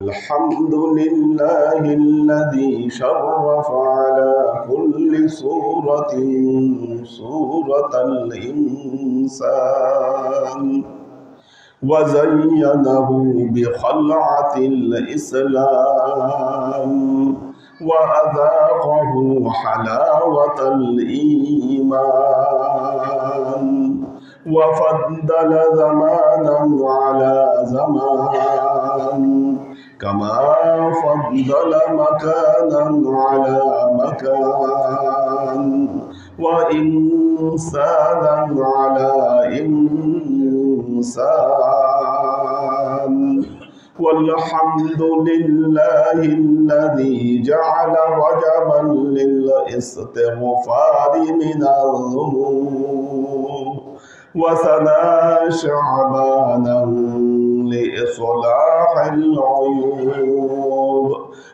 الحمد لله الذي شرف على كل صورة الإنسان وزينه بخلعة الإسلام وأذاقه حلاوة الإيمان وفضل زمانا على زمان كما فضل مكانا على مكان وإنسانا على إنسان والحمد لله الذي جعل رجبا للاستغفار من الذنوب وثنى شعبانا لإصلاح العيوب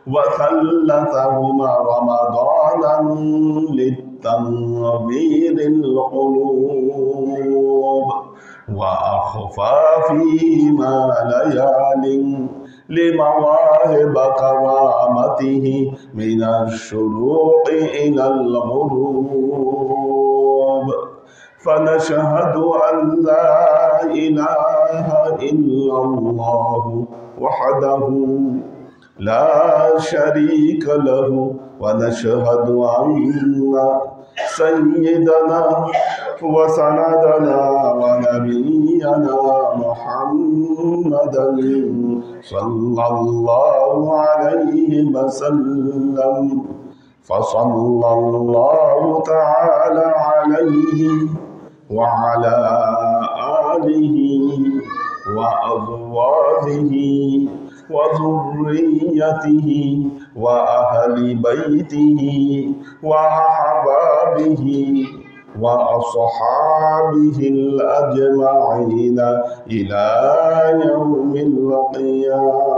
وثلثهما رمضانا للتنوير القلوب وأخفى فيهما ليال لمواهب كرامته من الشروق إلى الغروب فنشهد أن لا إله إلا الله وحده لا شريك له ونشهد أن سيدنا وسندنا ونبينا محمدا صلى الله عليه وسلم فصلى الله تعالى عليه وعلى آله وأزواجه وذريته وأهل بيته وأحبابه وأصحابه الأجمعين إلى يوم القيامة.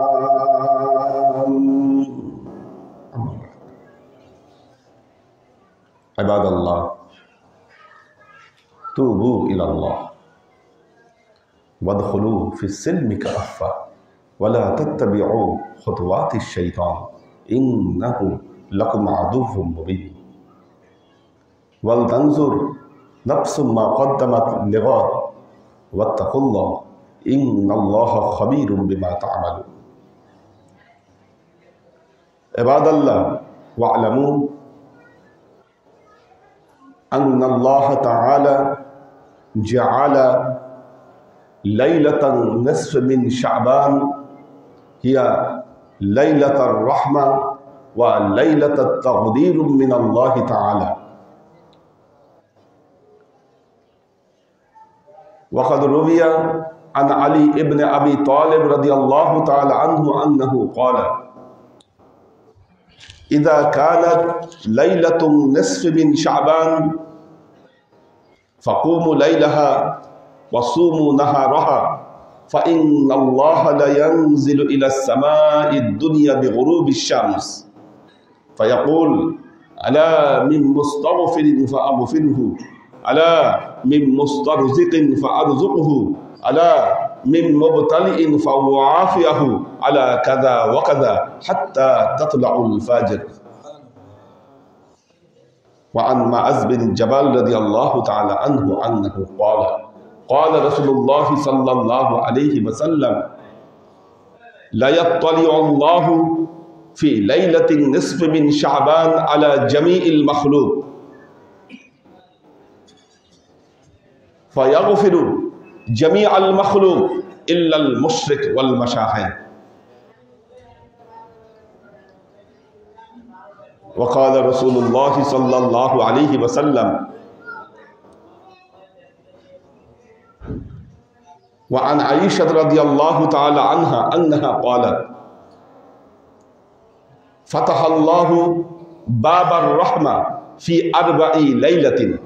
عباد الله توبوا إلى الله وادخلوا في السلم كافة ولا تتبعوا خطوات الشيطان إنه لكم عدو مبين ولتنظر نفس ما قدمت لغد واتقوا الله إن الله خبير بما تعملون. عباد الله واعلموا أن الله تعالى جعل ليلة النصف من شعبان هي ليلة الرحمة وليلة التقدير من الله تعالى. وقد روي عن علي بن أبي طالب رضي الله تعالى عنه أنه قال: إذا كانت ليلة النصف من شعبان فقوموا ليلها وصوموا نهارها فإن الله لينزل إلى السماء الدنيا بغروب الشمس فيقول: ألا من مستغفر فأغفره، ألا من مسترزق فأرزقه، ألا من مبتلئ فأعافيه، على كذا وكذا حتى تطلع الفجر. وعن معاذ بن جبل رضي الله تعالى عنه أنه قال: قال رسول الله صلى الله عليه وسلم: لا يطلع الله في ليلة النصف من شعبان على جميع المخلوق فيغفر جميع المخلوق إلا المشرك والمشاهد. وقال رسول الله صلى الله عليه وسلم: وعن عائشة رضي الله تعالى عنها أنها قالت: فتح الله باب الرحمة في 4 ليلة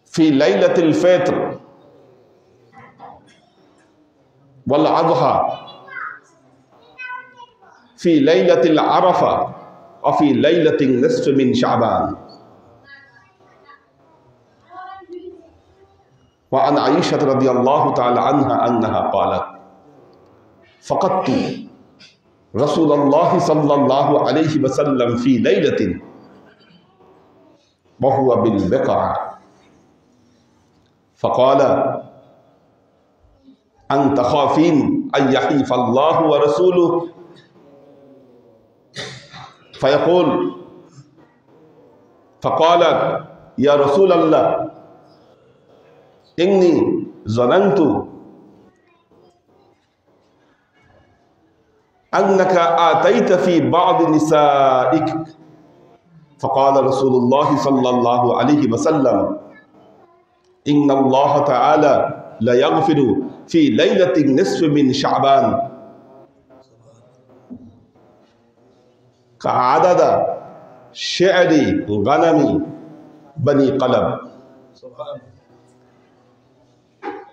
في ليلة الفطر والأضحى في ليلة العرفة وفي ليلة النصف من شعبان. وعن عائشة رضي الله تعالى عنها أنها قالت فقدت رسول الله صلى الله عليه وسلم في ليلة وهو بالبقع فقال أن تخافين أن يحيف الله ورسوله فقالت يا رسول الله إني ظننت أنك آتيت في بعض نسائك فقال رسول الله صلى الله عليه وسلم إن الله تعالى لا يغفر في ليلة النصف من شعبان كعدد شعر غنم بني قلب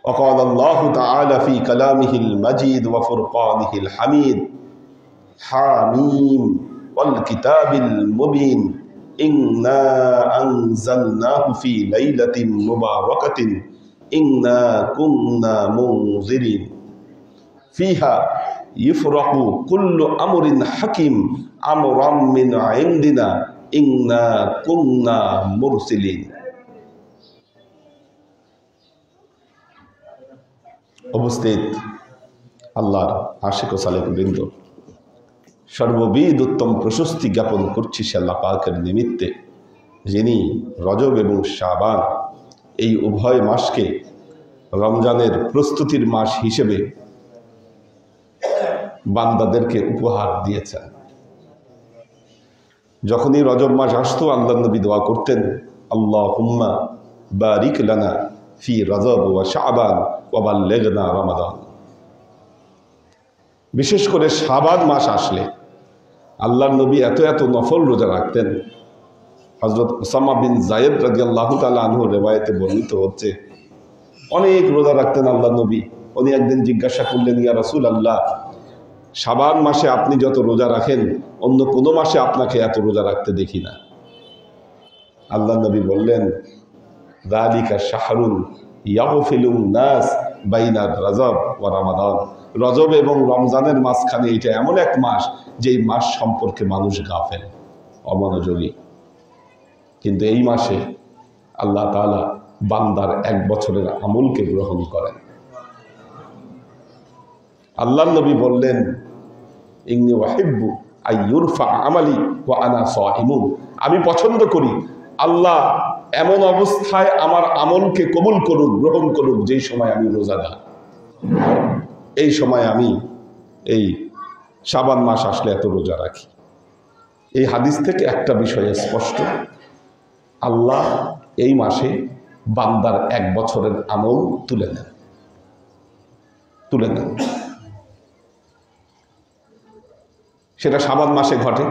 وقال الله تعالى في كلامه المجيد وفرقانه الحميد حاميم والكتاب المبين إنا أنزلناه في ليلة مباركة إنا كنا منذرين فيها يفرق كل أمر حكيم أمرا من عندنا إنا كنا مرسلين উপস্থিত আল্লাহর আশিক ও সালেক বৃন্দ, সর্ববিধ উত্তম প্রশস্তি জ্ঞাপন করছি সে আল্লাহ পাকের নিমিত্তে, যিনি রজব এবং শাবান এই উভয় মাসকে রমজানের প্রস্তুতির মাস হিসেবে বান্দাদেরকে উপহার দিয়েছেন। যখনই রজব মাস আসতো আল্লাহ নবী দোয়া করতেন, আল্লাহুম্মা বারিক লানা ফি রজব ওয়া শাবান ওয়া বাল্লিগনা রমাদান। বিশেষ করে শাবান মাস আসলে আল্লাহর নবী এত এত নফল রোজা রাখতেন। হযরত উসামা বিন যায়েদ রাদিয়াল্লাহু তাআলা আনহু রিওয়ায়াতে বর্ণিত হচ্ছে, অনেক রোজা রাখতেন আল্লাহ নবী। উনি একদিন জিজ্ঞাসা করলেন, ইয়া রাসূলুল্লাহ, শাবান মাসে আপনি যত রোজা রাখেন অন্য কোনো মাসে আপনাকে এত রোজা রাখতে দেখি না। আল্লাহ নবী বললেন, যালিকা শাহরুন ইয়াগফিলুন নাস বাইনা রজব ওয়া রমাদান। রজব এবং রমজানের মাঝখানে এটা এমন এক মাস যেই মাস সম্পর্কে মানুষ গাফেল, অমনোযোগী। কিন্তু এই মাসে আল্লাহ তাআলা বান্দার এক বছরের আমলকে গ্রহণ করেন। আল্লাহ নবী বললেন, ইন্নী উহিব্বু আন ইউরফা আমালি ওয়া আনা সাইমুন। আমি পছন্দ করি আল্লাহ এমন অবস্থায় আমার আমলকে কবুল করুক, গ্রহণ করুক, যেই সময় আমি রোজাদার। এই সময় আমি এই শাবান মাস আসলে এত রোজা রাখি। এই হাদিস থেকে একটা বিষয় স্পষ্ট, আল্লাহ এই মাসে বান্দার এক বছরের আমল তুলে নেন। সেটা শাবান মাসে ঘটে।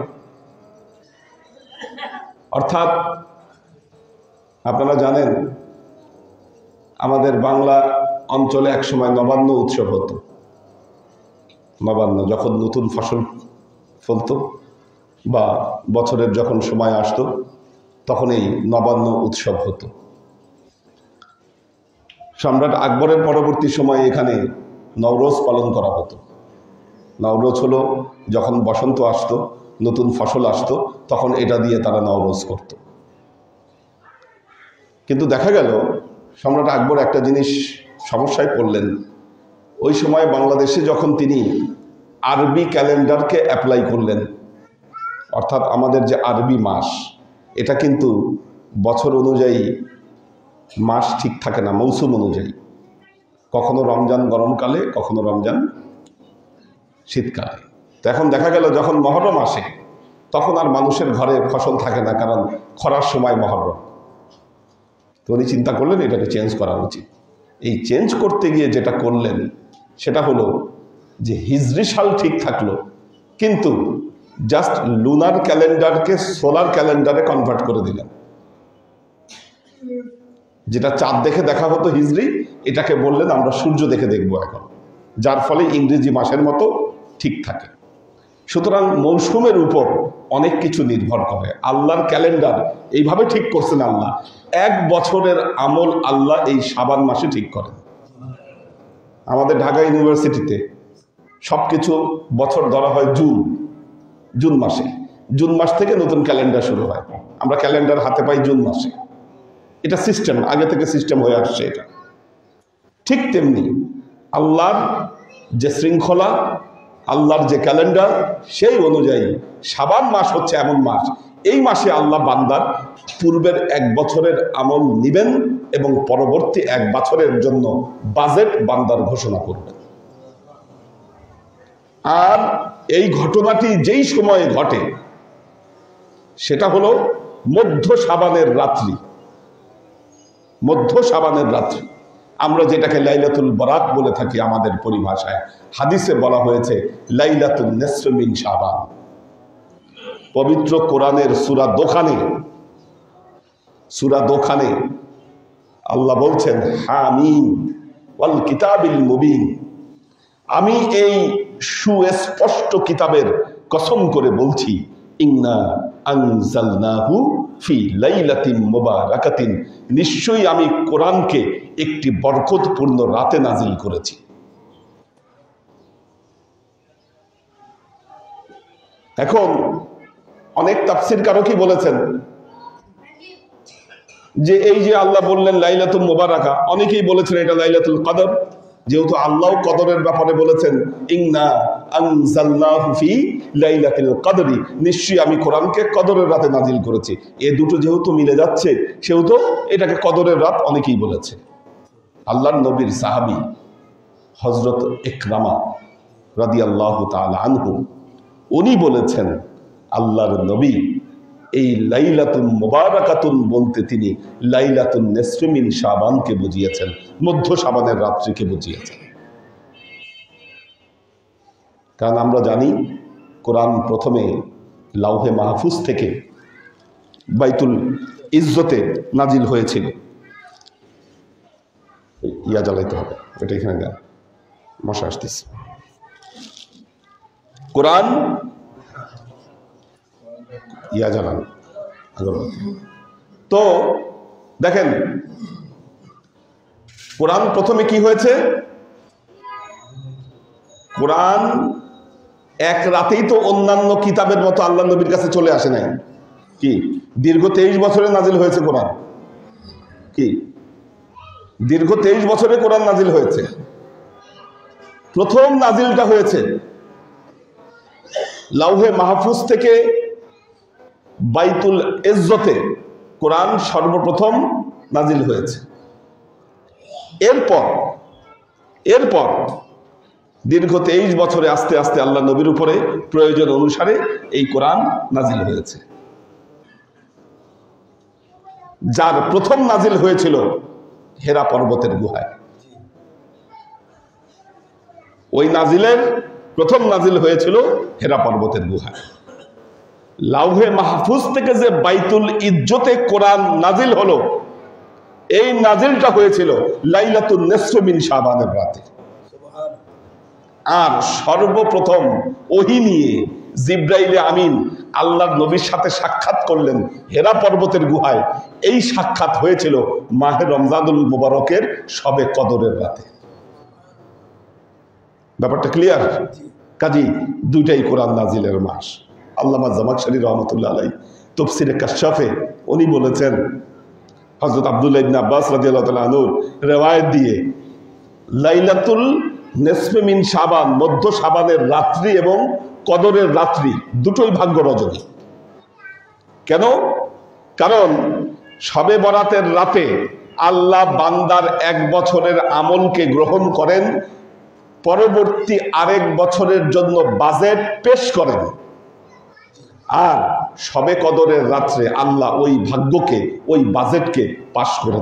অর্থাৎ আপনারা জানেন আমাদের বাংলা অঞ্চলে একসময় নবান্ন উৎসব হতো। নবান্ন যখন নতুন ফসল ফলতো বা বছরের যখন সময় আসতো তখন এই নবান্ন উৎসব হতো। সম্রাট আকবরের পরবর্তী সময়ে এখানে নওরোজ পালন করা হতো। নওরোজ হলো যখন বসন্ত আসতো, নতুন ফসল আসতো, তখন এটা দিয়ে তারা নওরোজ করত। কিন্তু দেখা গেল সম্রাট আকবর একটা জিনিস সমস্যায় পড়লেন। ওই সময় বাংলাদেশে যখন তিনি আরবি ক্যালেন্ডারকে অ্যাপ্লাই করলেন, অর্থাৎ আমাদের যে আরবি মাস, এটা কিন্তু বছর অনুযায়ী মাস ঠিক থাকে না, মৌসুম অনুযায়ী। কখনো রমজান গরমকালে, কখনো রমজান শীতকালে। তো এখন দেখা গেল যখন মহরম আসে তখন আর মানুষের ঘরে ফসল থাকে না, কারণ খরার সময় মহরম। তো উনি চিন্তা করলেন এটাকে চেঞ্জ করা উচিত। এই চেঞ্জ করতে গিয়ে যেটা করলেন সেটা হলো যে হিজরি সাল ঠিক থাকলো, কিন্তু জাস্ট লুনার ক্যালেন্ডারকে সোলার ক্যালেন্ডারে কনভার্ট করে দিলেন। যেটা চাঁদ দেখে দেখা হতো হিজরি, এটাকে বললেন আমরা সূর্য দেখে দেখবো এখন, যার ফলে ইংরেজি মাসের মতো ঠিক থাকে। সুতরাং মৌসুমের উপর অনেক কিছু নির্ভর করে। আল্লাহর ক্যালেন্ডার এইভাবে ঠিক করছেন আল্লাহ, 1 বছরের আমল আল্লাহ এই শাবান মাসে ঠিক করেন। আমাদের ঢাকা ইউনিভার্সিটিতে সবকিছু বছর ধরা হয় জুন মাসে। জুন মাস থেকে নতুন ক্যালেন্ডার শুরু হয়। আমরা ক্যালেন্ডার হাতে পাই জুন মাসে। এটা সিস্টেম, আগে থেকে সিস্টেম হয়ে আসছে এটা। ঠিক তেমনি আল্লাহর যে শৃঙ্খলা, আল্লাহর যে ক্যালেন্ডার, সেই অনুযায়ী শাবান মাস হচ্ছে এমন মাস, এই মাসে আল্লাহ বান্দার পূর্বের 1 বছরের আমল নিবেন এবং পরবর্তী 1 বছরের জন্য বাজেট বান্দার ঘোষণা করবেন। আর এই ঘটনাটি যেই সময়ে ঘটে সেটা হলো মধ্য শাবানের রাত্রি। মধ্য শাবানের রাত্রি আমরা যেটাকে লাইলাতুল বরাত বলে থাকি আমাদের পরিভাষায়, হাদিসে বলা হয়েছে লাইলাতুন নিসফ মিন শাবান। পবিত্র কোরআনের সূরা দোখানে আল্লাহ বলছেন হামিম ওয়াল কিতাবিল মুবিন, আমি এই সুস্পষ্ট কিতাবের কসম করে বলছি, ইন্না আনজালনাহু ফি লাইলাতিন মুবারাকাতিন, নিশ্চয়ই আমি কোরআনকে একটি বরকতপূর্ণ রাতে নাজিল করেছি। এখন অনেক তাফসীরকারও কি বলেছেন যে এই যে আল্লাহ বললেন লাইলাতুল মুবারাকা, অনেকেই বলেছেন এটা লাইলাতুল কদর, যেহেতু আল্লাহ কদরের ব্যাপারে বলেছেন ইন্না আনজালনাহু ফি লাইলাতিল কদরি, নিশ্চয়ই আমি কোরআনকে কদরের রাতে নাজিল করেছি। এ দুটো যেহেতু মিলে যাচ্ছে সেহেতু এটাকে কদরের রাত অনেকেই বলেছে। আল্লাহর নবীর সাহাবী হযরত ইকরামা রাদিয়াল্লাহু তাআলা আনহু, উনি বলেছেন আল্লাহর নবী এই লাইলাতুল মুবারাকাতুন বলতে তিনি লাইলাতুন নিসফ মিন শাবানকে বুঝিয়েছেন, মধ্য শাবানের রাত্রিকে বুঝিয়েছেন। কারণ আমরা জানি কোরআন প্রথমে লাউহে মাহফুজ থেকে বাইতুল ইজ্জতে নাজিল হয়েছিল। ইয়া জ্বালাইতে হবে, এটা এখানে দেন, মশা আসতেছে। কোরআন ইয়া জ্বালান তো দেখেন কোরআন প্রথমে কি হয়েছে, কোরআন এক রাতেই তো অন্যান্য কিতাবের মতো আল্লাহ নবীর কাছে চলে আসে নাই। কি দীর্ঘ 23 বছরে নাজিল হয়েছে কোরআন, কি দীর্ঘ 23 বছরে কোরআন নাজিল হয়েছে। প্রথম নাজিলটা হয়েছে লাউহে মাহফুজ থেকে বাইতুল ইজ্জতে কোরআন সর্বপ্রথম নাজিল হয়েছে। এরপর দীর্ঘ 23 বছরে আস্তে আস্তে আল্লাহ নবীর উপরে প্রয়োজন অনুসারে এই কোরআন নাজিল হয়েছে। যার প্রথম নাজিল হয়েছিল হেরা পর্বতের গুহায়। ওই নাজিলের প্রথম নাজিল হয়েছিল হেরা পর্বতের গুহায়। লাউহে মাহফুজ থেকে যে বাইতুল ইজ্জতে কোরআন নাজিল হলো, এই নাজিলটা হয়েছিল লাইলাতুন নিসফ মিন শাবানের রাতে। আর সর্বপ্রথম ওহী নিয়ে জিবরাইলে আমিন আল্লাহর নবীর সাথে সাক্ষাৎ করলেন হেরা পর্বতের গুহায়। এই সাক্ষাৎ হয়েছিল মাহে রমজানুল মুবারকের শবে কদরের রাতে। ব্যাপারটা ক্লিয়ার? কাজী দুইটাই কোরআন নাজিলের মাস। আল্লামা জামাখশরী রহমতুল্লাহ আলাইহি তাফসীরে কাশফে উনি বলেছেন হযরত আব্দুল্লাহ ইবনে আব্বাস রাদিয়াল্লাহু তাআলা আনহু রিওয়ায়াত দিয়ে লাইলাতুল নিসফ মিন শাবান, মধ্য শাবানের রাত্রি এবং কদরের রাত্রি দুটোই ভাগ্য রজনী। কেন? কারণ শবে বরাতের রাতে আল্লাহ বান্দার 1 বছরের আমলকে গ্রহণ করেন, পরবর্তী আরেক বছরের জন্য বাজেট পেশ করেন। আর শবে কদরের রাত্রে আল্লাহ ওই ভাগ্যকে, ওই বাজেটকে পাশ করে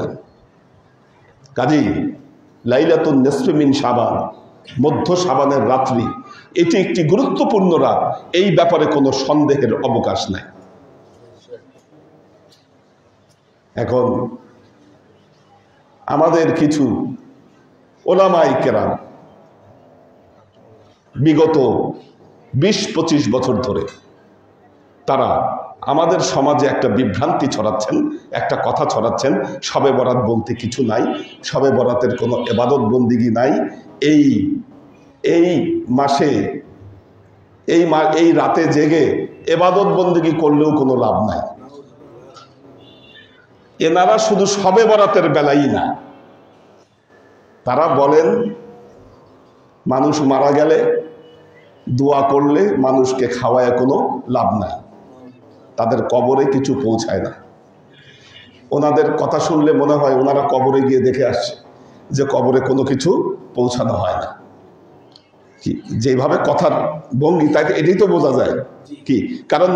দেন। কাজেই লাইলাতুন নিসফ মিন শাবান, মধ্য শাবানের রাত্রি, এটি একটি গুরুত্বপূর্ণ রাত, এই ব্যাপারে কোনো সন্দেহের অবকাশ নাই। এখন আমাদের কিছু ওলামায়ে কেরাম বিগত 20-25 বছর ধরে তারা আমাদের সমাজে একটা বিভ্রান্তি ছড়াচ্ছেন, একটা কথা ছড়াচ্ছেন, শবে বরাত বলতে কিছু নাই, শবে বরাতের কোনো ইবাদত বন্দিগি নাই, এই মাসে এই রাতে জেগে ইবাদত বন্দিগি করলেও কোনো লাভ নাই। এনারা শুধু শবে বরাতের বেলাই না, তারা বলেন মানুষ মারা গেলে দোয়া করলে মানুষকে খাওয়ায় কোনো লাভ নাই, তাদের কবরে কিছু পৌঁছায় না। ওনাদের কথা শুনলে মনে হয় ওনারা কবরে গিয়ে দেখে আসছে যে কবরে কোনো কিছু পৌঁছানো হয় না। কি যেভাবে কথার ভঙ্গি, তাই এটাই তো বোঝা যায় কি, কারণ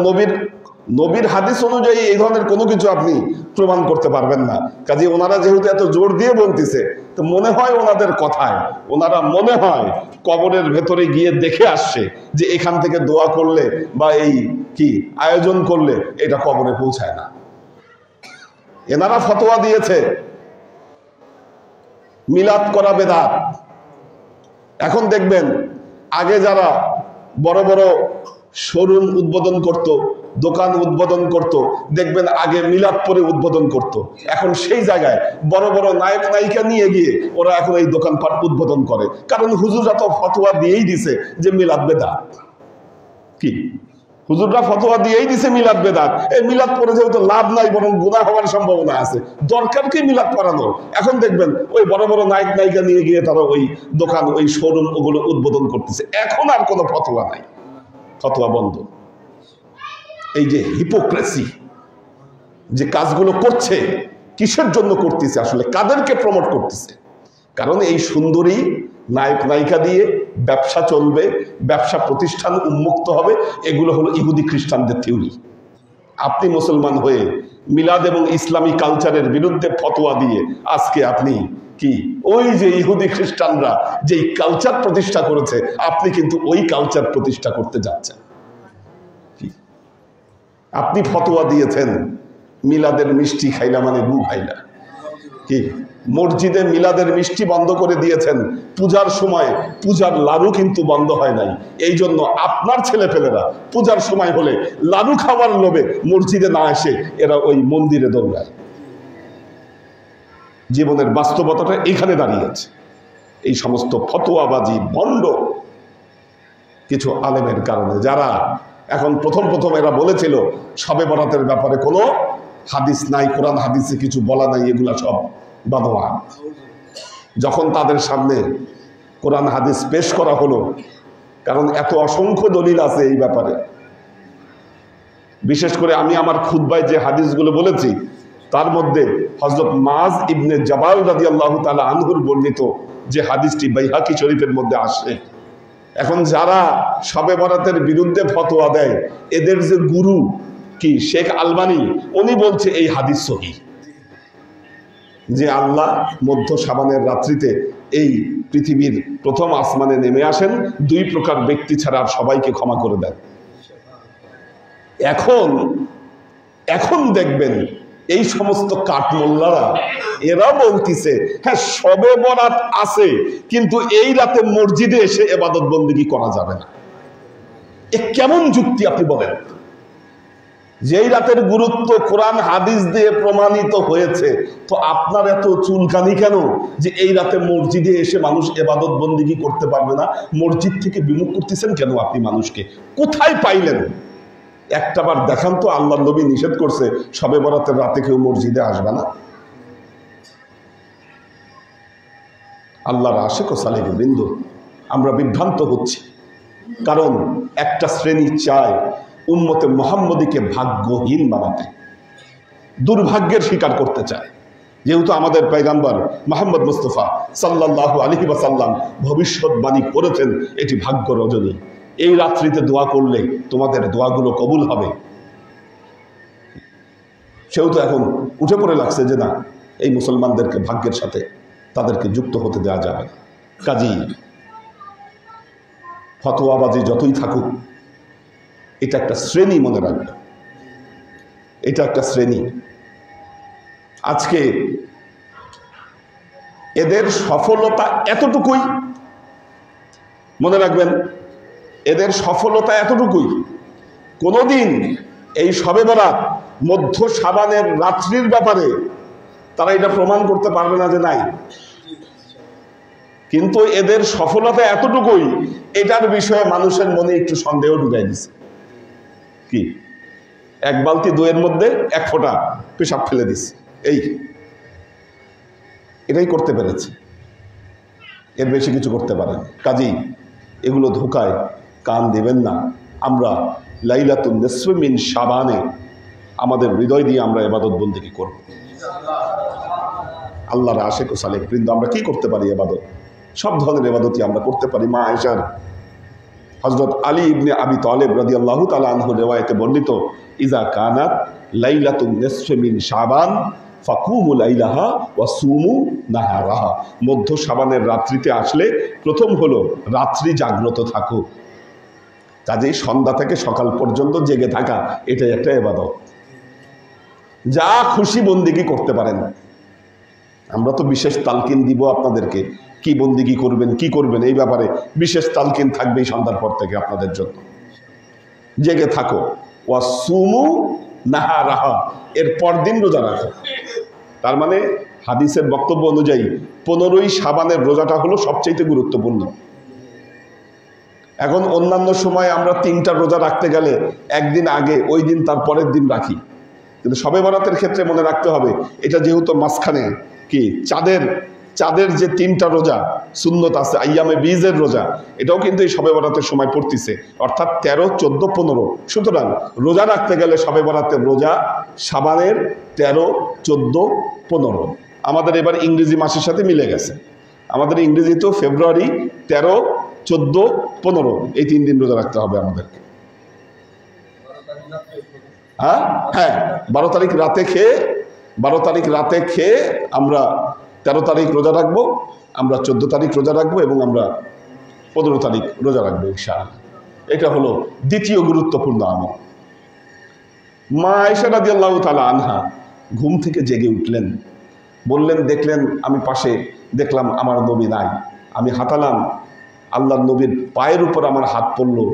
নবীর হাদিস অনুযায়ী এই ধরনের কোনো কিছু আপনি প্রমাণ করতে পারবেন না। কাজে ওনারা যেহেতু এত জোর দিয়ে বলতেছে, তো মনে হয় ওনাদের কথায় ওনারা মনে হয় কবরের ভেতরে গিয়ে দেখে আসছে যে এখান থেকে দোয়া করলে বা এই কি আয়োজন করলে এটা কবরে পৌঁছায় না। এনারা ফতোয়া দিয়েছে মিলাদ করা বেদাত। এখন দেখবেন আগে যারা বড় বড় শোরুম উদ্বোধন করত, দোকান উদ্বোধন করত, দেখবেন আগে মিলাদ পরে উদ্বোধন করত। এখন সেই জায়গায় বড় বড় নায়ক নায়িকা নিয়ে গিয়ে ওরা এখন এই দোকানপাট উদ্বোধন করে, কারণ হুজুররা তো ফতোয়া দিয়েই দিছে যে মিলাদ বেদাত। কি হুজুররা ফতোয়া দিয়েই দিছে মিলাদ বেদাত। এই মিলাদ পরে যেহেতু লাভ নাই, বরং গুনাহ হওয়ার সম্ভাবনা আছে, দরকার কি মিলাদ পড়ানোর? এখন দেখবেন ওই বড় বড় নায়ক নায়িকা নিয়ে গিয়ে তারা ওই দোকান, ওই শোরুম ওগুলো উদ্বোধন করতেছে। এখন আর কোনো ফতোয়া নাই, ফতোয়া বন্ধ। এই যে হিপোক্রেসি, যে কাজগুলো করছে, কিসের জন্য করতেছে, আসলে কাদেরকে প্রমোট করতেছে? কারণ এই সুন্দরী নায়ক নায়িকা দিয়ে ব্যবসা চলবে, ব্যবসা প্রতিষ্ঠান উন্মুক্ত হবে, এগুলো হলো ইহুদি খ্রিস্টানদের থিওরি। আপনি মুসলমান হয়ে মিলাদ এবং ইসলামী কালচারের বিরুদ্ধে ফতোয়া দিয়ে আজকে আপনি কি ওই যে ইহুদি খ্রিস্টানরা যেই কালচার প্রতিষ্ঠা করেছে, আপনি কিন্তু ওই কালচার প্রতিষ্ঠা করতে যাচ্ছেন। আপনি ফতোয়া দিয়েছেন মিলাদের মিষ্টি খাইলা মানে গু খাইলা। কি মসজিদে মিলাদের মিষ্টি বন্ধ করে দিয়েছেন, পূজার সময় পূজার লাড়ু কিন্তু বন্ধ হয় নাই। এই জন্য আপনার ছেলেপেলেরা পূজার সময় হলে লাড়ু খাওয়ার লোভে মসজিদে না এসে এরা ওই মন্দিরে দৌড়ায়। জীবনের বাস্তবতাটা এখানে দাঁড়িয়েছে। এই সমস্ত ফতোয়াবাজি ভণ্ড কিছু আলেমের কারণে, যারা এখন প্রথম এরা বলেছিল শবে বরাতের ব্যাপারে কোনো হাদিস নাই, কোরআন হাদিসে কিছু বলা নাই, এগুলা সব বানোয়া। যখন তাদের সামনে কোরআন হাদিস পেশ করা হলো, কারণ এত অসংখ্য দলিল আছে এই ব্যাপারে, বিশেষ করে আমি আমার খুতবায় যে হাদিসগুলো বলেছি তার মধ্যে হযরত মুআয ইবনে জাবাল রাদিয়াল্লাহু তাআলা আনহুর বর্ণিত যে হাদিসটি বাইহাকি শরীফের মধ্যে আসে। এখন যারা শবে বরাতের বিরুদ্ধে ফতোয়া দেয়, এদের যে গুরু কি শেখ আলবানী, উনি বলছে এই হাদিস সহিহ, যে আল্লাহ মধ্য শাবানের রাত্রিতে এই পৃথিবীর প্রথম আসমানে নেমে আসেন, 2 প্রকার ব্যক্তি ছাড়া আর সবাইকে ক্ষমা করে দেন। এখন দেখবেন এই সমস্ত কাঠমোল্লারা এরা বলতিছে হ্যাঁ শবে বরাত আছে, কিন্তু এই রাতে মসজিদে এসে ইবাদত বন্দেগী করা যাবে না। এ কেমন যুক্তি আপনি বলেন? যেই রাতের গুরুত্ব কোরআন হাদিস দিয়ে প্রমাণিত হয়েছে, তো আপনার এত চুলকানি কেন যে এই রাতে মসজিদে এসে মানুষ ইবাদত বন্দেগী করতে পারবে না? মসজিদ থেকে বিমুখ করতেছেন কেন আপনি মানুষকে? কোথায় পাইলেন? একটাবার দেখান তো আল্লাহর নবী নিষেধ করছে শবে বরাতের রাতে কেউ মসজিদে আসবে না। আল্লাহর আশিক ও সালেক বৃন্দ, আমরা বিভ্রান্ত হচ্ছি, কারণ একটা শ্রেণী চায় উম্মতে মুহাম্মদীকে ভাগ্যহীন বানাতে, দুর্ভাগ্যের শিকার করতে চায়। যেহেতু আমাদের পয়গম্বর মুহাম্মদ মুস্তাফা সাল্লাল্লাহু আলাইহি ওয়াসাল্লাম ভবিষ্যৎবাণী করেছেন এটি ভাগ্য রজনী, এই রাত্রিতে দোয়া করলে তোমাদের দোয়াগুলো কবুল হবে। সেও তো এখন উঠে পড়ে লাগছে যে না, এই মুসলমানদেরকে ভাগ্যের সাথে তাদেরকে যুক্ত হতে দেওয়া যাবে না। কাজী ফতোয়াবাজি যতই থাকুক, এটা একটা শ্রেণী, মনে রাখবে, এটা একটা শ্রেণী। আজকে এদের সফলতা এতটুকুই, মনে রাখবেন এদের সফলতা এতটুকুই, কোনোদিন এই শবে বরাত মধ্য শাবানের রাত্রির ব্যাপারে তারা এটা প্রমাণ করতে পারবে না যে নাই, কিন্তু এদের সফলতা এতটুকুই, এটার বিষয়ে মানুষের মনে একটু সন্দেহ ঢুকাই দিছে। কি, এক বালতি দইয়ের মধ্যে এক ফোঁটা পেশাব ফেলে দিছে, এটাই করতে পেরেছে, এর বেশি কিছু করতে পারেন। কাজেই এগুলো ধোকায় কান দেবেন না। আমরা লাইলাতুন নিসফি মিন শাবানে আমাদের হৃদয় দিয়ে আমরা ইবাদত বন্দেগী করব। আল্লাহর আশিক ও সালেক বৃন্দ, আমরা কি করতে পারি? ইবাদত, সব ধরনের ইবাদতই আমরা করতে পারি। মা আয়েশার হযরত আলী ইবনে আবি তালেব রাদিয়াল্লাহু তাআলা আনহু রিওয়ায়াতে বর্ণিত, ইজা কানাত লাইলাতুন নিসফি মিন শাবান ফাকুমু লাইলাহা ওয়া সুমু নাহারাহা। মধ্য শাবানের রাত্রিতে আসলে প্রথম হলো রাত্রি জাগ্রত থাকো। কাজেই সন্ধ্যা থেকে সকাল পর্যন্ত জেগে থাকা, এটাই একটা ইবাদত। যা খুশি বন্দেগী করতে পারেন। আমরা তো বিশেষ তালকিন দিব আপনাদেরকে, কি বন্দেগী করবেন, কি করবেন, এই ব্যাপারে বিশেষ তালকিন থাকবেই সন্ধ্যার পর থেকে আপনাদের জন্য। জেগে থাকো, ওয়া সুমু নাহারাহা, এর পরদিন রোজা রাখো। তার মানে হাদিসের বক্তব্য অনুযায়ী 15ই শাবানের রোজাটা হলো সবচেয়ে গুরুত্বপূর্ণ। এখন অন্যান্য সময় আমরা 3টা রোজা রাখতে গেলে একদিন আগে, ওই দিন তার পরের দিন রাখি, কিন্তু শবে বরাতের ক্ষেত্রে মনে রাখতে হবে, এটা যেহেতু মাঝখানে কি চাঁদের যে 3টা রোজা সুন্নত আছে, আইয়ামে বীজের রোজা, এটাও কিন্তু এই শবে বরাতের সময় পড়তেছে, অর্থাৎ 13, 14, 15। সুতরাং রোজা রাখতে গেলে শবে বরাতের রোজা শাবানের 13, 14, 15। আমাদের এবার ইংরেজি মাসের সাথে মিলে গেছে, আমাদের ইংরেজিতেও ফেব্রুয়ারি 13, 14, 15 এই 3 দিন রোজা রাখতে হবে আমাদেরকে। হ্যাঁ, 12 তারিখ রাতে খেয়ে আমরা 13 তারিখ রোজা রাখবো, আমরা 14 তারিখ রোজা রাখবো এবং আমরা 15 তারিখ রোজা রাখবো ইনশাআল্লাহ। এটা হলো দ্বিতীয় গুরুত্বপূর্ণ আমল। মা আয়েশা রাদিয়াল্লাহু তাআলা আনহা ঘুম থেকে জেগে উঠলেন, বললেন, দেখলেন আমি পাশে দেখলাম আমার নবী নাই, আমি হাঁটালাম, আল্লাহর নবীর পায়ের উপর আমার হাত পড়লো,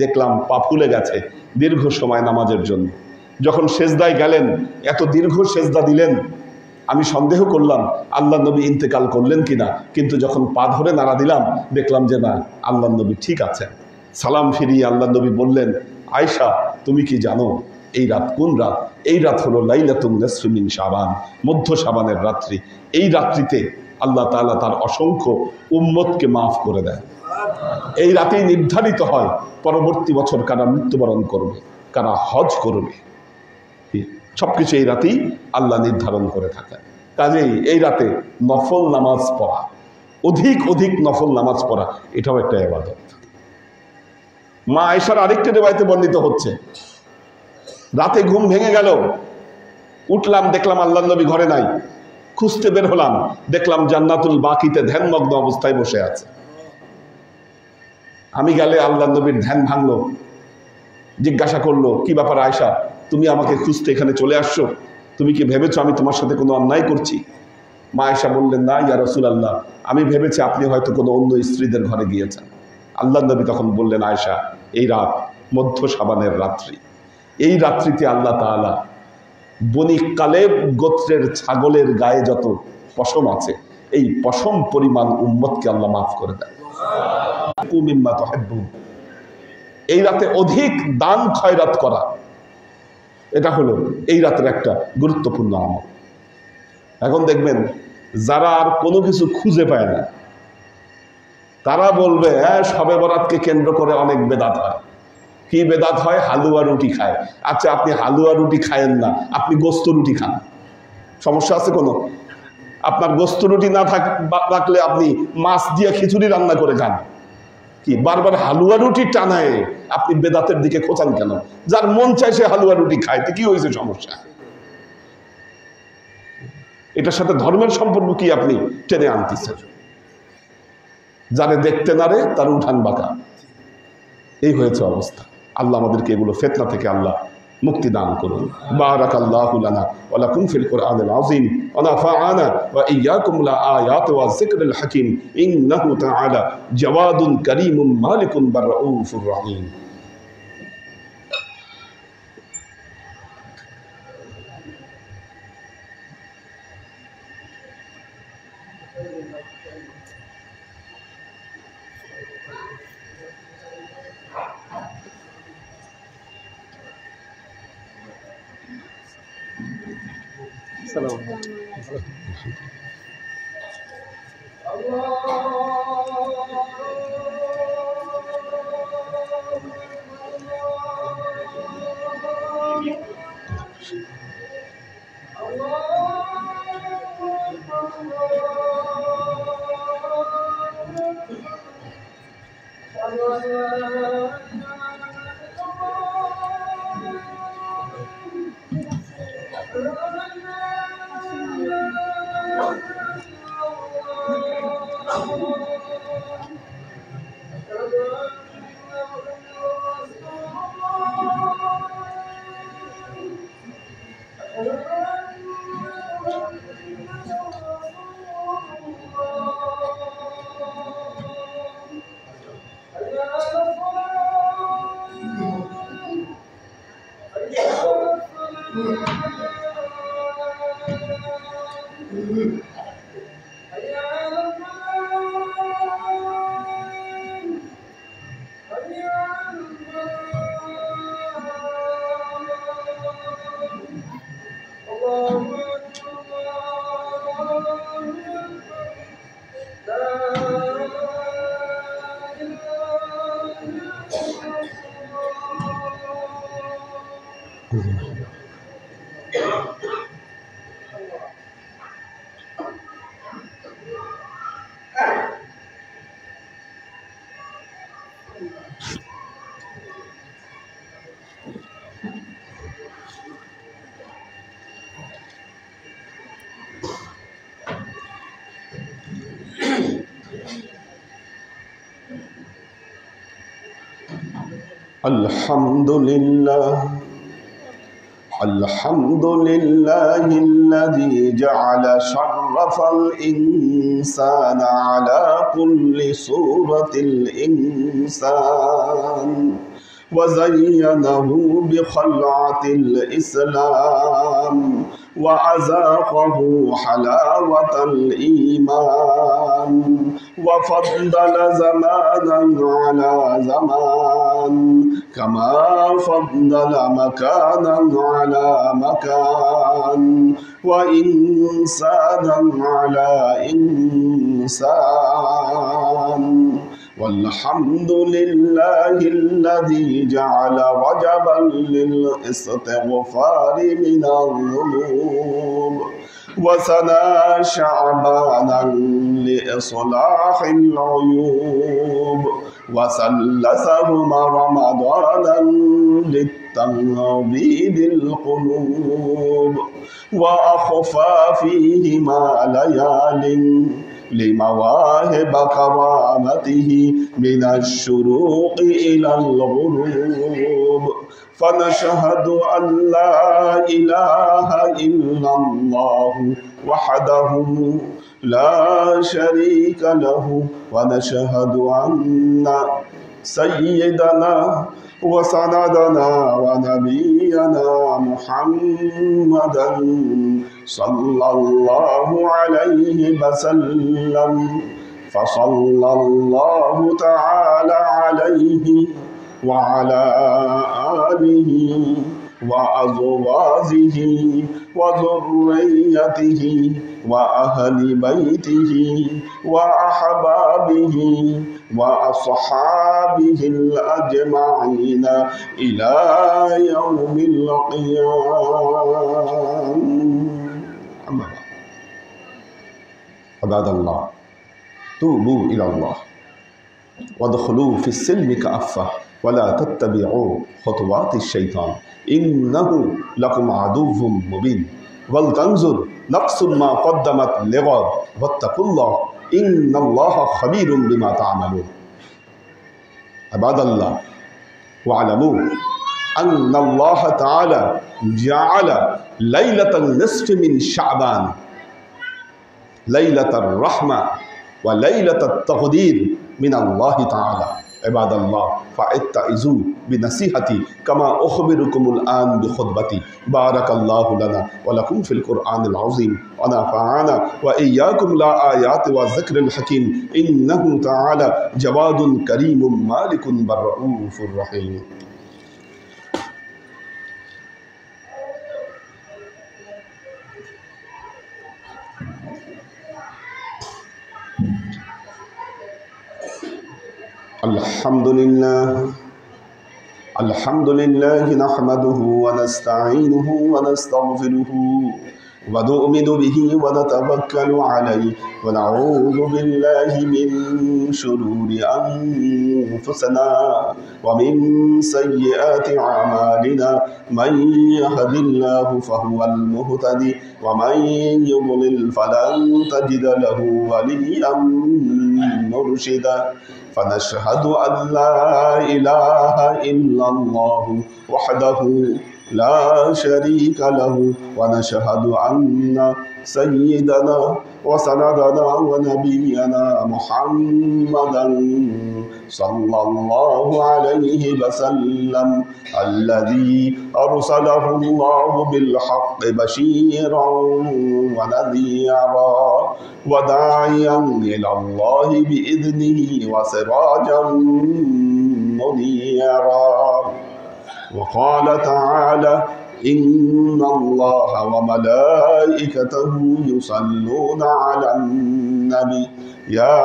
দেখলাম পা ফুলে গেছে দীর্ঘ সময় নামাজের জন্য। যখন সেজদায় গেলেন, এত দীর্ঘ সেজদা দিলেন, আমি সন্দেহ করলাম আল্লাহ নবী ইন্তেকাল করলেন কিনা, কিন্তু যখন পা ধরে নাড়া দিলাম দেখলাম যে না, আল্লাহ নবী ঠিক আছেন। সালাম ফিরিয়ে আল্লাহ নবী বললেন, আয়েশা তুমি কি জানো এই রাত কোন রাত? এই রাত হলো লাইলাতুন নিসফি মিন শাবান, মধ্য শাবানের রাত্রি। এই রাত্রিতে আল্লাহ তাআলা তার অসংখ্য উম্মতকে মাফ করে দেয়। এই রাতেই নির্ধারিত হয় পরবর্তী বছর কারা মৃত্যুবরণ করবে, কারা হজ করবে, সবকিছু এই রাতেই আল্লাহ নির্ধারণ করে থাকেন। কাজেই এই রাতে নফল নামাজ পড়া, অধিক নফল নামাজ পড়া, এটাও একটা ইবাদত। মা আয়েশার আরেকটি রিওয়ায়াতে বর্ণিত হচ্ছে, রাতে ঘুম ভেঙে গেল, উঠলাম, দেখলাম আল্লাহর নবী ঘরে নাই, খুঁজতে বের হলাম, দেখলাম জান্নাতুল বাকিতে ধ্যানমগ্ন অবস্থায় বসে আছে। আমি গেলে আল্লাহর নবীর ধ্যান ভাঙলো, জিজ্ঞাসা করলো, কি ব্যাপার আয়েশা, তুমি আমাকে খুঁজতে এখানে চলে আসছো, তুমি কি ভেবেছো আমি তোমার সাথে কোনো অন্যায় করছি? মা আয়েশা বললেন, না ইয়া রাসূলুল্লাহ, আমি ভেবেছি আপনি হয়তো কোনো অন্য স্ত্রীদের ঘরে গিয়েছেন। আল্লাহর নবী তখন বললেন, আয়েশা, এই রাত মধ্য শাবানের রাত্রি, এই রাত্রিতে আল্লাহ তাআলা বনি কালেব গোত্রের ছাগলের গায়ে যত পশম আছে, এই পশম পরিমাণ উম্মতকে আল্লাহ মাফ করে দেয়। এই রাতে অধিক দান খয়রাত করা, এটা হলো এই রাতের একটা গুরুত্বপূর্ণ আমল। এখন দেখবেন যারা আর কোনো কিছু খুঁজে পায় না, তারা বলবে, হ্যাঁ শবে বরাতকে কেন্দ্র করে অনেক বেদাত হয়। কি বেদাত হয়? হালুয়া রুটি খায়। আচ্ছা, আপনি হালুয়া রুটি খায়েন না, আপনি গোস্ত রুটি খান, সমস্যা আছে কোনো? আপনার গোস্ত রুটি না থাকলে আপনি মাছ দিয়ে খিচুড়ি রান্না করে খান। কি বারবার হালুয়া রুটি টানায় আপনি বেদাতের দিকে খোঁচান কেন? যার মন চায় সে হালুয়া রুটি খায়, তো কি হয়েছে সমস্যা? এটার সাথে ধর্মের সম্পর্ক কি আপনি টেনে আনতেছেন? যারে দেখতে নারে তার উঠান বাঁকা, এই হয়েছে অবস্থা। আল্লাহ আমাদেরকে এগুলো ফিতনা থেকে আল্লাহ মুক্তি দান করুন। বারাকাল্লাহু লানা ওয়া লাকুম ফিল কুরআনিল আযীম ওয়া নাফা'ানা ওয়া ইয়্যাকুম লা আয়াতি ওয়া যিকরিল হাকীম ইন্নাহু তাআলা জাওয়াদুন কারীমুন মালিকুন বাররাউফুর রহিম। الحمد لله الذي جعل شرف الإنسان على كل صورة الإنسان وزينه بخلعة الإسلام وأذاقه حلاوة الإيمان وفضل زمانا على زمان كما فضل مكانا على مكان وإنسانا على إنسان والحمد لله الذي جعل رجبا للاستغفار من الذنوب وسنى شعبانا لإصلاح العيوب وثلثهما رمضانا للتنبيد القلوب وأخفى فيهما ليال لمواهب كرامته من الشروق إلى الغروب فنشهد أن لا إله إلا الله وحده لا شريك له ونشهد أن سيدنا وسندنا ونبينا محمدا صلى الله عليه وسلم فصلى الله تعالى عليه وعلى آله وأزواجه وذريته وأهل بيته وأحبابه وأصحابه الأجمعين إلى يوم القيامة. أما بعد، عباد الله، توبوا إلى الله وادخلوا في السلم كافة ولا تتبعوا خطوات الشيطان إنه لكم عدو مبين ولتنظر نفس ما قدمت لغد واتقوا الله إن الله خبير بما تعملون. عباد الله، واعلموا أن الله تعالى جعل ليلة النصف من شعبان ليلة الرحمة وليلة التقدير من الله تعالى. عباد الله، فاتعظوا بنصيحتي كما أخبركم الآن بخطبتي. بارك الله لنا ولكم في القرآن العظيم ونفعنا وإياكم الآيات والذكر الحكيم، إنه تعالى جواد كريم مالك بالرؤوف الرحيم. الحمد لله نحمده ونستعينه ونستغفره ونؤمن به ونتوكل عليه ونعوذ بالله من شرور أنفسنا ومن سيئات أعمالنا، من يهد الله فهو المهتدي ومن يضلل فلن تجد له وليا مرشدا. فنشهد أن لا إله إلا الله وحده لا شريك له، ونشهد أن سيدنا وسندنا ونبينا محمدا صلى الله عليه وسلم الذي أرسله الله بالحق بشيرا ونذيرا وداعيا إلى الله بإذنه وسراجا منيرا. وقال تعالى: إن الله وملائكته يصلون على النبي يا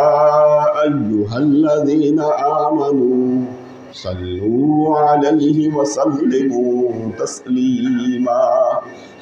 أيها الذين آمنوا صلوا عليه وسلموا تسليما.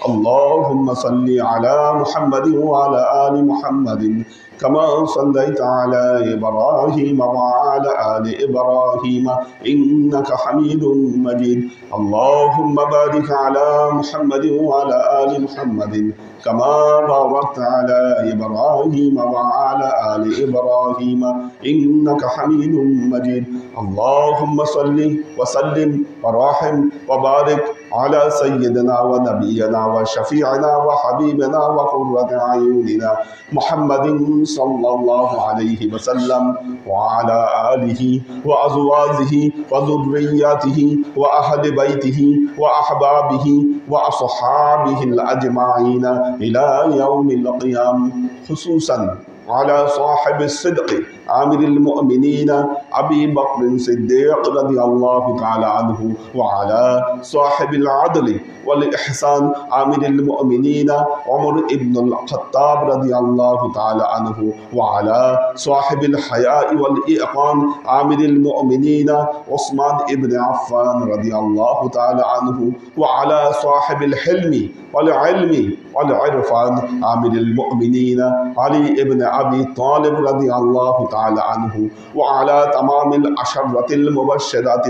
اللهم صل على محمد وعلى آل محمد كما صليت على إبراهيم وعلى آل إبراهيم إنك حميد مجيد. اللهم بارك على محمد وعلى آل محمد كما باركت على إبراهيم وعلى آل إبراهيم إنك حميد مجيد. اللهم صل وسلم ورحم وبارك على سيدنا ونبينا وشفيعنا وحبيبنا وقرة أعيننا محمد صلى الله عليه وسلم وعلى آله وأزواجه وذرياته وأهل بيته وأحبابه وأصحابه الأجمعين إلى يوم القيامة، خصوصا على صاحب الصدق عامر المؤمنين أبي بكر الصديق رضي الله تعالى عنه، وعلى صاحب العدل والإحسان عامر المؤمنين عمر بن الخطاب رضي الله تعالى عنه، وعلى صاحب الحياء والإيقان عامر المؤمنين عثمان بن عفان رضي الله تعالى عنه، وعلى صاحب الحلم والعلم والعرفان عامر المؤمنين علي بن أبي طالب رضي الله تعالى عنه، وعلى تمام العشرة المبشرات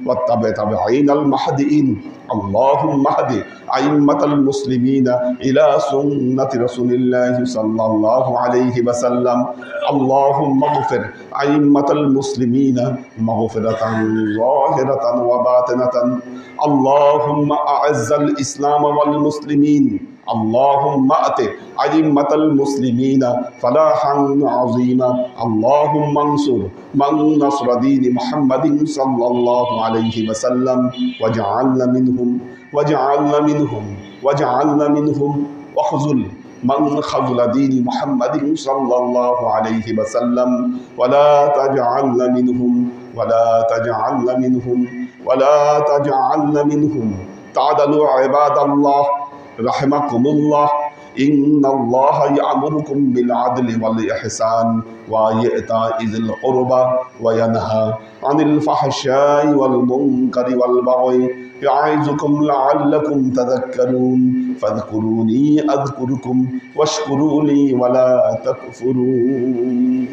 والتابعين المهديين. اللهم اهد أئمة المسلمين إلى سنة رسول الله صلى الله عليه وسلم. اللهم اغفر أئمة المسلمين مغفرة ظاهرة وباطنة. اللهم أعز الإسلام والمسلمين. اللهم أت أئمة المسلمين فلاحا عظيما. اللهم انصر من نصر دين محمد صلى الله عليه وسلم واجعلنا منهم واخذل من خذل دين محمد صلى الله عليه وسلم ولا تجعلنا منهم. تعدلوا عباد الله رحمكم الله. إن الله يأمركم بالعدل والإحسان وإيتاء ذي القربى وينهى عن الفحشاء والمنكر والبغي يعظكم لعلكم تذكرون. فاذكروني أذكركم واشكروا لي ولا تكفرون.